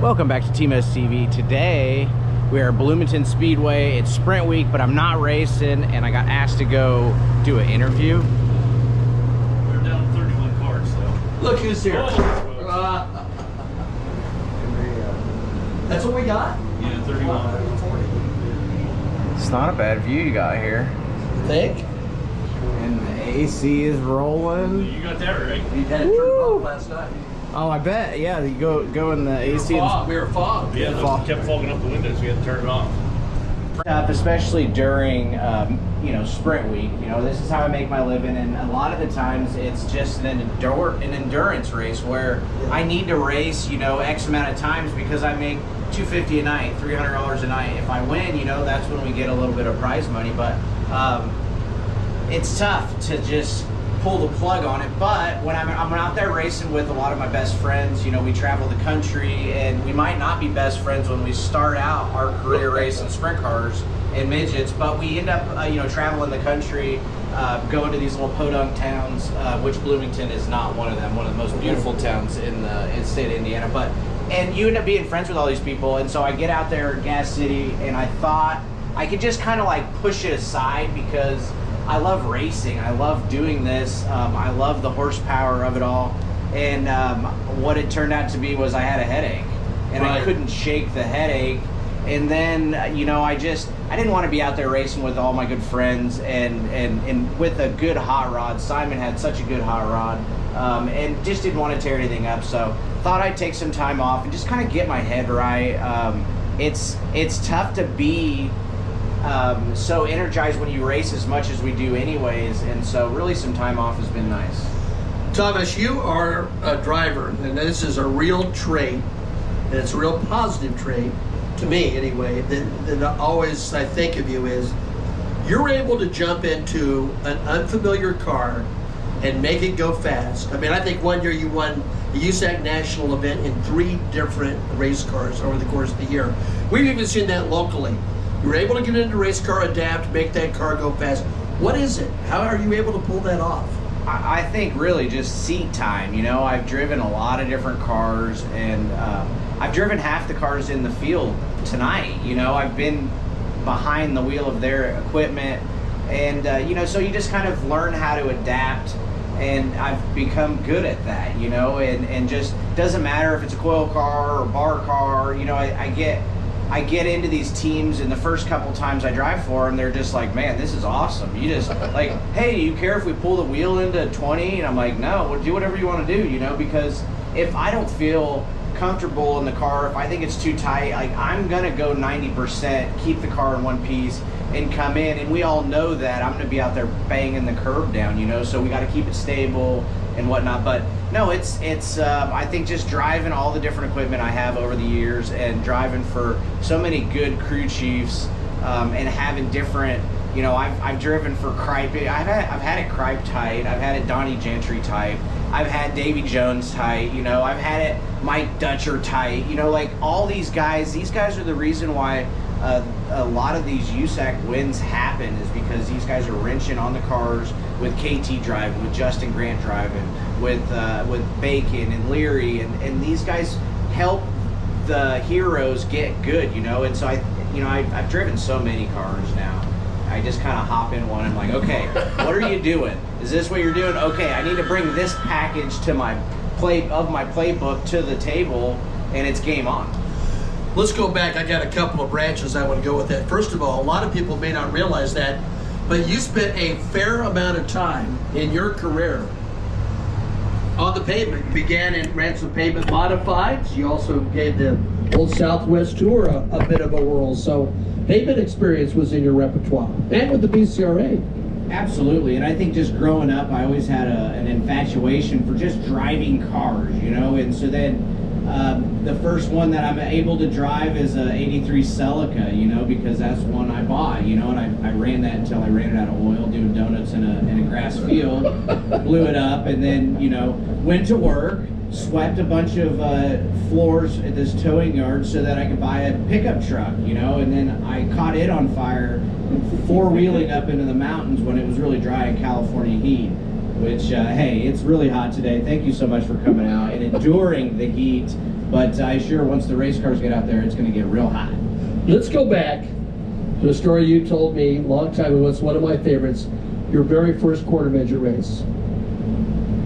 Welcome back to TmezTv. Today we are at Bloomington Speedway. It's sprint week, but I'm not racing, and I got asked to go do an interview. We're down 31 cars, so. Look who's here. Oh. That's what we got? Yeah, 31. It's not a bad view you got here. You think? And the AC is rolling. You got that right. You had it turned off last night. Oh, I bet. Yeah, you go in the AC. We were fogged. Yeah, it kept fogging up the windows. We had to turn it off. Especially during, sprint week. This is how I make my living, and a lot of the times it's just an endurance race where I need to race, X amount of times because I make $250 a night, $300 a night. If I win, that's when we get a little bit of prize money. But it's tough to just pull the plug on it. But when I'm out there racing with a lot of my best friends, we travel the country, and we might not be best friends when we start out our career racing sprint cars and midgets, but we end up traveling the country, going to these little podunk towns, which Bloomington is not one of them, one of the most beautiful towns in the state of Indiana. And you end up being friends with all these people, and so I get out there in Gas City, and I thought I could just kind of like push it aside because I love racing. I love doing this. I love the horsepower of it all. And what it turned out to be was I had a headache, and I couldn't shake the headache. And then, I didn't want to be out there racing with all my good friends and with a good hot rod. Simon had such a good hot rod, and just didn't want to tear anything up. So thought I'd take some time off and just kind of get my head right. It's tough to be so energized when you race as much as we do anyways, and so really some time off has been nice. Thomas, you are a driver, and this is a real trait, and it's a real positive trait, to me anyway, that always I think of you is you're able to jump into an unfamiliar car and make it go fast. I mean, I think one year you won the USAC national event in 3 different race cars over the course of the year. We've even seen that locally. You're able to get into a race car, adapt, make that car go fast. What is it? How are you able to pull that off? I think really just seat time. I've driven a lot of different cars, and I've driven half the cars in the field tonight. I've been behind the wheel of their equipment, and so you just kind of learn how to adapt, and I've become good at that, and just doesn't matter if it's a coil car or bar car. I get into these teams, and the first couple times I drive for them, they're just like, man, this is awesome. You just like, hey, do you care if we pull the wheel into 20? And I'm like, no, we'll do whatever you want to do, because if I don't feel comfortable in the car, if I think it's too tight, like I'm gonna go 90%, keep the car in one piece and come in, and we all know that I'm gonna be out there banging the curb down, so we got to keep it stable and whatnot. But no, it's I think just driving all the different equipment I have over the years, and driving for so many good crew chiefs, and having different, I've driven for Cripe. I've had it Cripe tight, I've had it Donnie Gentry type, I've had Davy Jones tight, I've had it Mike Dutcher tight, like all these guys are the reason why a lot of these USAC wins happen, is because these guys are wrenching on the cars with KT driving, with Justin Grant driving, with Bacon and Leary, and these guys help the heroes get good, and so I've driven so many cars now. I just kind of hop in one and I'm like, okay, what are you doing? Is this what you're doing? Okay, I need to bring this package to my playbook to the table, and it's game on. Let's go back. I got a couple of branches I want to go with that. First of all, a lot of people may not realize that, but you spent a fair amount of time in your career on the pavement. You began and ran some pavement modifieds. You also gave the Old Southwest Tour a bit of a whirl. So pavement experience was in your repertoire, and with the BCRA. Absolutely, and I think just growing up, I always had an infatuation for just driving cars, and so then the first one that I'm able to drive is a '83 Celica, because that's one I bought, and I ran that until I ran it out of oil, doing donuts in a grass field, blew it up, and then, went to work, swept a bunch of floors at this towing yard so that I could buy a pickup truck, and then I caught it on fire, 4-wheeling up into the mountains when it was really dry in California heat which, hey, it's really hot today. Thank you so much for coming out and enduring the heat. But I sure, once the race cars get out there, it's going to get real hot. Let's go back to a story you told me a long time ago. It's one of my favorites. Your very first quarter midget race.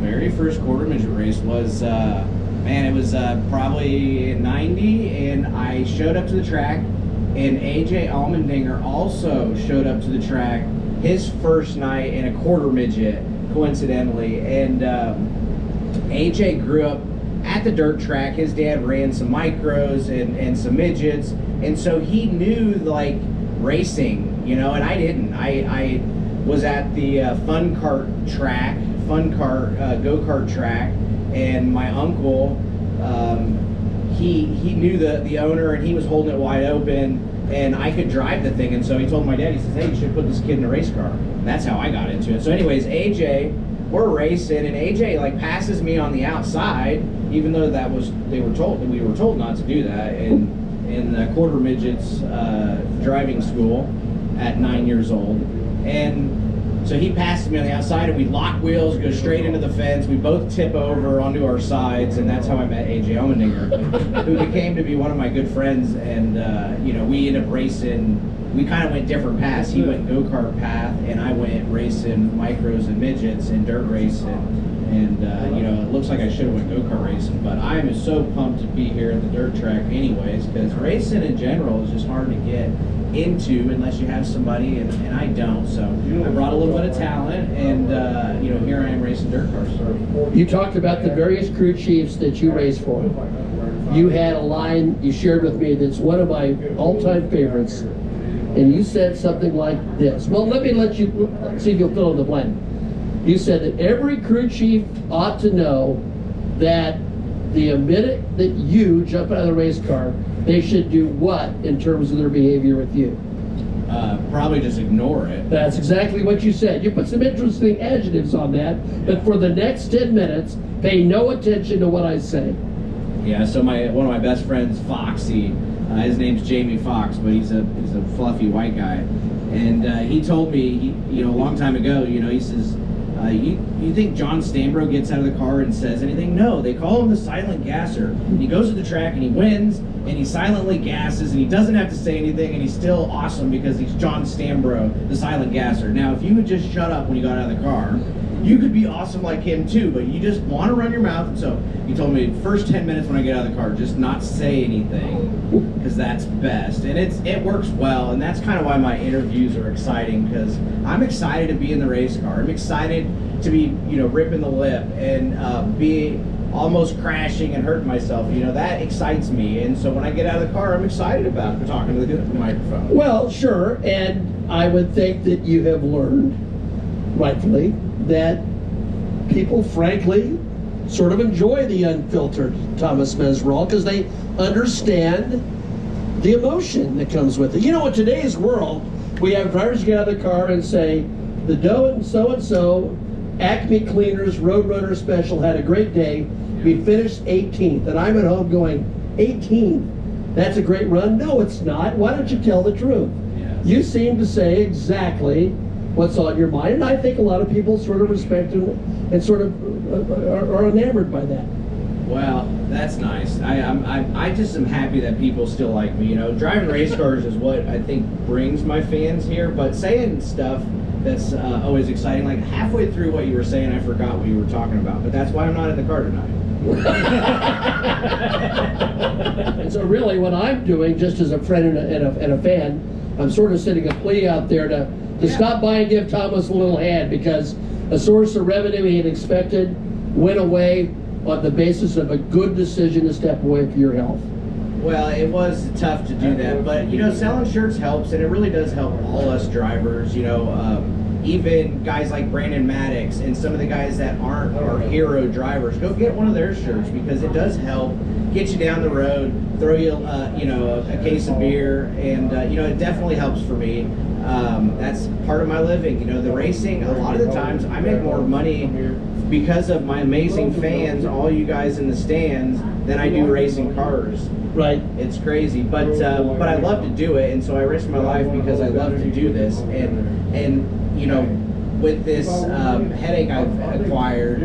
Very first quarter midget race was, man, it was probably in 90, and I showed up to the track, and AJ Allmendinger also showed up to the track his first night in a quarter midget, coincidentally. And AJ grew up at the dirt track. His dad ran some micros and some midgets, and so he knew like racing, you know, and I didn't. I was at the go-kart track, and my uncle, he knew the owner, and he was holding it wide open, and I could drive the thing. And so he told my dad, he says, hey, you should put this kid in a race car. And that's how I got into it. So anyways, AJ, we're racing, and AJ like passes me on the outside, even though we were told not to do that in the quarter midgets driving school at 9 years old. And so he passes me on the outside, and we lock wheels, go straight into the fence. We both tip over onto our sides, and that's how I met AJ Allmendinger, who became to be one of my good friends. And you know, we ended up racing. We kind of went different paths. He went go-kart path, and I went racing micros and midgets and dirt racing. And you know, it looks like I should have went go-kart racing, but I am so pumped to be here at the dirt track anyways, because racing in general is just hard to get into unless you have somebody, and I don't. So I brought a little bit of talent, and you know, here I am racing dirt cars. You talked about the various crew chiefs that you raced for. You had a line you shared with me that's one of my all-time favorites, and you said something like this. Well, let you see if you'll fill in the blank. You said that every crew chief ought to know that the minute that you jump out of the race car, they should do what in terms of their behavior with you? Probably just ignore it. That's exactly what you said. You put some interesting adjectives on that, but for the next 10 minutes, pay no attention to what I say. Yeah, so one of my best friends, Foxy, his name's Jamie Fox, but he's a fluffy white guy, and he told me, you know, a long time ago, you know, he says, you think John Stambro gets out of the car and says anything? No, they call him the silent gasser. He goes to the track and he wins, and he silently gasses, and he doesn't have to say anything, and he's still awesome because he's John Stambro, the silent gasser. Now, if you would just shut up when you got out of the car, you could be awesome like him too, but you just want to run your mouth. And so he told me, first 10 minutes when I get out of the car, just not say anything, because that's best. And it works well, and that's kind of why my interviews are exciting, because I'm excited to be in the race car. I'm excited to be, you know, ripping the lip and be almost crashing and hurting myself. You know, that excites me. And so when I get out of the car, I'm excited about talking to the microphone. Well, sure, and I would think that you have learned, rightfully, that people, frankly, sort of enjoy the unfiltered Thomas Mesrall because they understand the emotion that comes with it. You know, in today's world, we have drivers get out of the car and say, the Doe and so-and-so, Acme Cleaners, Roadrunner Special, had a great day. We finished 18th. And I'm at home going, 18th? That's a great run? No, it's not. Why don't you tell the truth? Yes. You seem to say exactly what's on your mind, and I think a lot of people sort of respect and sort of are enamored by that. Well, that's nice. I just am happy that people still like me. You know, driving race cars is what I think brings my fans here, but saying stuff that's always exciting, like halfway through what you were saying, I forgot what you were talking about, but that's why I'm not in the car tonight. And so really what I'm doing, just as a friend and a fan, I'm sort of sending a plea out there to stop by and give Thomas a little hand, because a source of revenue he had expected went away on the basis of a good decision to step away for your health. Well, it was tough to do that, but you know, selling shirts helps, and it really does help all us drivers. You know, even guys like Brandon Maddox and some of the guys that aren't our hero drivers, go get one of their shirts, because it does help get you down the road, throw you, you know, a case of beer, and you know, it definitely helps for me. That's part of my living. You know, the racing, a lot of the times I make more money because of my amazing fans, all you guys in the stands, than I do racing cars. Right. It's crazy, but I love to do it, and so I risk my life because I love to do this. And you know, with this headache I've acquired,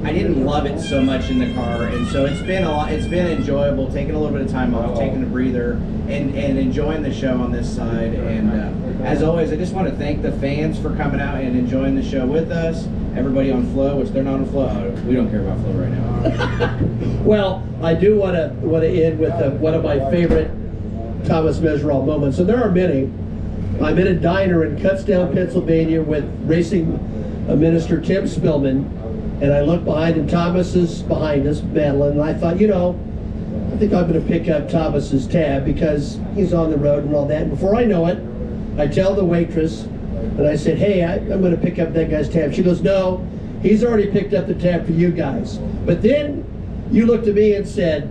I didn't love it so much in the car, and so it's been enjoyable taking a little bit of time off, taking a breather, and enjoying the show on this side. And as always, I just want to thank the fans for coming out and enjoying the show with us. Everybody on Flow, which they're not on Flow. We don't care about Flow right now. Well, I do want to end with one of my favorite Thomas Meseraull moments, and there are many. I'm in a diner in Kutztown, Pennsylvania with racing minister Tim Spillman, and I look behind, and Thomas is behind us, Madeline, and I thought, I think I'm going to pick up Thomas's tab because he's on the road and all that. And before I know it, I tell the waitress, and I said, hey, I'm going to pick up that guy's tab. She goes, no, he's already picked up the tab for you guys. But then you looked at me and said,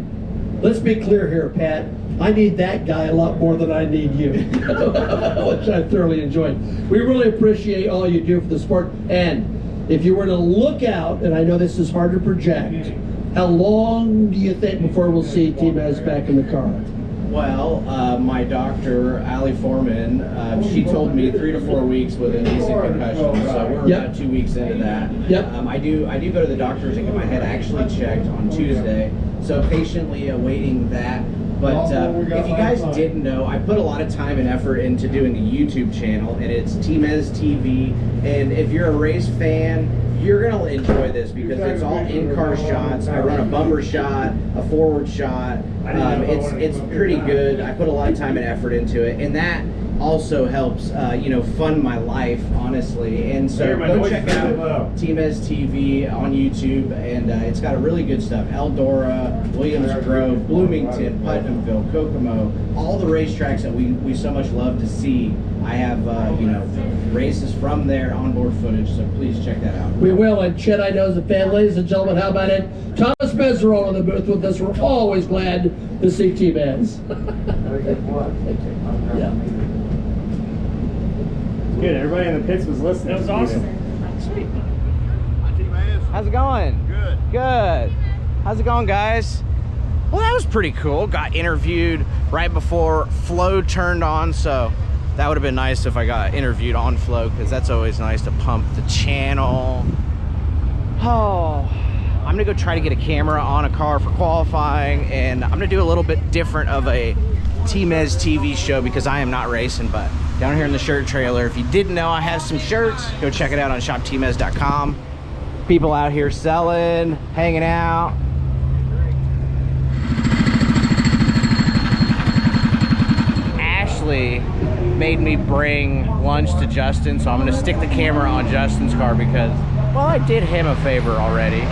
let's be clear here, Pat. I need that guy a lot more than I need you, which I thoroughly enjoyed. We really appreciate all you do for the sport. And if you were to look out, and I know this is hard to project, how long do you think before we'll see T-Mez back in the car? Well, my doctor, Allie Foreman, she told me 3 to 4 weeks with a decent concussion, so we're about 2 weeks into that. I do go to the doctors and get my head actually checked on Tuesday, so patiently awaiting that. But if you guys didn't know, I put a lot of time and effort into doing a YouTube channel, and it's TmezTv. And if you're a race fan, you're gonna enjoy this because it's all in-car shots. I run a bumper shot, a forward shot. It's pretty good. I put a lot of time and effort into it, and that also helps, fund my life, honestly. And so go check out TmezTv on YouTube, and it's got a really good stuff. Eldora, Williams Grove, Bloomington, Putnamville, Kokomo, all the racetracks that we so much love to see. I have, races from there, onboard footage, so please check that out. We will, and Chet, I know, is a fan. Ladies and gentlemen, how about it? Thomas Meseraull in the booth with us. We're always glad to see T-Mez. Yeah. Good. Everybody in the pits was listening. That was awesome. Sweet. How's it going? Good. Good. How's it going, guys? Well, that was pretty cool. Got interviewed right before Flow turned on, so that would have been nice if I got interviewed on Flow, because that's always nice to pump the channel. Oh, I'm gonna go try to get a camera on a car for qualifying, and I'm gonna do a little bit different of a TmezTv show because I am not racing, but down here in the shirt trailer, if you didn't know, I have some shirts. Go check it out on shoptmez.com. People out here selling, hanging out. Ashley made me bring lunch to Justin, so I'm gonna stick the camera on Justin's car because, well, I did him a favor already.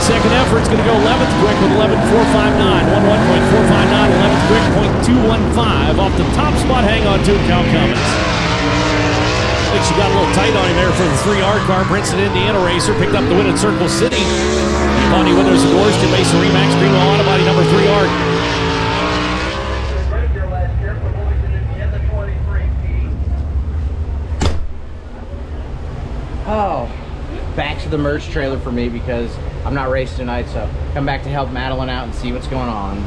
Second effort's going to go 11th quick with 11.459. 11.459, 11th quick, .215. Off the top spot, hang on to it, Cal Cummins. I think she got a little tight on him there for the 3R car. Princeton, Indiana racer picked up the win at Circle City. Bonnie Withers and Gorston Mason Remax Greenwell Autobody number 3R. Oh, back to the merch trailer for me because I'm not racing tonight, so come back to help Madeline out and see what's going on.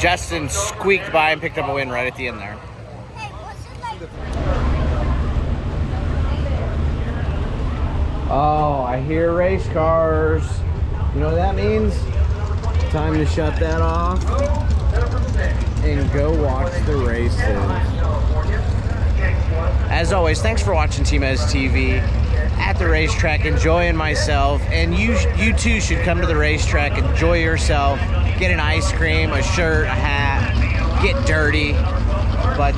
Justin squeaked by and picked up a win right at the end there. Oh, I hear race cars. You know what that means? Time to shut that off and go watch the races. As always, thanks for watching TmezTv. At the racetrack, enjoying myself, and you too should come to the racetrack, enjoy yourself, get an ice cream, a shirt, a hat, get dirty. But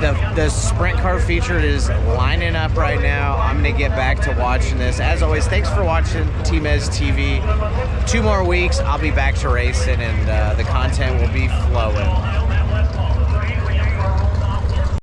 the sprint car feature is lining up right now. I'm gonna get back to watching this. As always, thanks for watching TmezTv. 2 more weeks, I'll be back to racing, and the content will be flowing.